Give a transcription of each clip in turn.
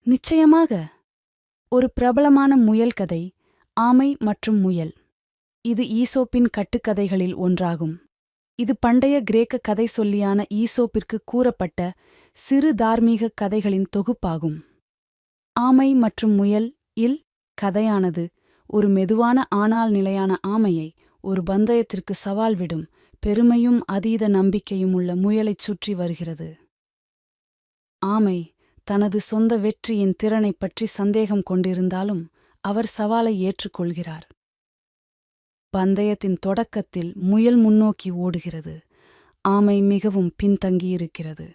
நிச்சயமாக. ஒரு பிரபலமான முயல் கதை ஆமை மற்றும் முயல். இது ஈசோப்பின் கட்டுக்கதைகளில் ஒன்றாகும். இது பண்டைய கிரேக்க கதை சொல்லியான ஈசோப்பிற்கு கூறப்பட்ட சிறு தார்மீக கதைகளின் தொகுப்பாகும். ஆமை மற்றும் முயல் இல் கதையானது ஒரு மெதுவான ஆனால் நிலையான ஆமையை ஒரு பந்தயத்திற்கு சவால் விடும் பெருமையும் அதீத நம்பிக்கையும் உள்ள முயலைச் சுற்றி வருகிறது. ஆமை தனது சொந்த வெற்றியின் திறனைப் பற்றி சந்தேகம் கொண்டிருந்தாலும் அவர் சவாலை ஏற்றுக்கொள்கிறார். பந்தயத்தின் தொடக்கத்தில் முயல் முன்னோக்கி ஓடுகிறது. ஆமை மிகவும் பின்தங்கியிருக்கிறது.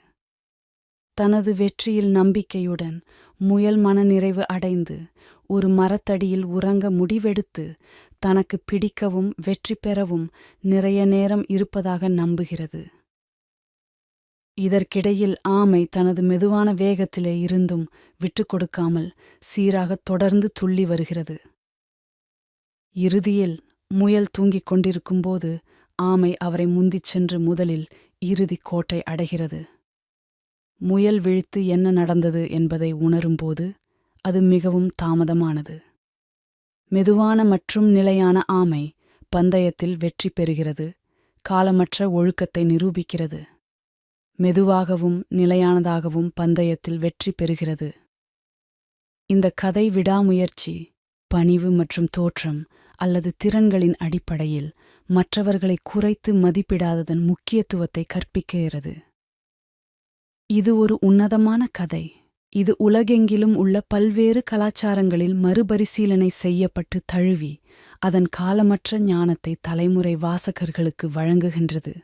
தனது வெற்றியில் நம்பிக்கையுடன் முயல் மனநிறைவு அடைந்து ஒரு மரத்தடியில் உறங்க முடிவெடுத்து தனக்கு பிடிக்கவும் வெற்றி பெறவும் நிறைய நேரம் இருப்பதாக நம்புகிறது. இதற்கிடையில் ஆமை தனது மெதுவான வேகத்திலே இருந்தும் விட்டுக் கொடுக்காமல் சீராக தொடர்ந்து துள்ளி வருகிறது. இறுதியில் முயல் தூங்கிக் கொண்டிருக்கும்போது ஆமை அவரை முந்திச் சென்று முதலில் இறுதிக் கோட்டை அடைகிறது. முயல் விழித்து என்ன நடந்தது என்பதை உணரும்போது அது மிகவும் தாமதமானது. மெதுவான மற்றும் நிலையான ஆமை பந்தயத்தில் வெற்றி பெறுகிறது, காலமற்ற ஒழுக்கத்தை நிரூபிக்கிறது. மெதுவாகவும் நிலையானதாகவும் பந்தயத்தில் வெற்றி பெறுகிறது. இந்த கதை விடாமுயற்சி, பணிவு மற்றும் தோற்றம் அல்லது திறன்களின் அடிப்படையில் மற்றவர்களை குறைத்து மதிப்பிடாததன் முக்கியத்துவத்தை கற்பிக்கிறது. இது ஒரு உன்னதமான கதை. இது உலகெங்கிலும் உள்ள பல்வேறு கலாச்சாரங்களில் மறுபரிசீலனை செய்யப்பட்டு தழுவி அதன் காலமற்ற ஞானத்தை தலைமுறை வாசகர்களுக்கு வழங்குகின்றது.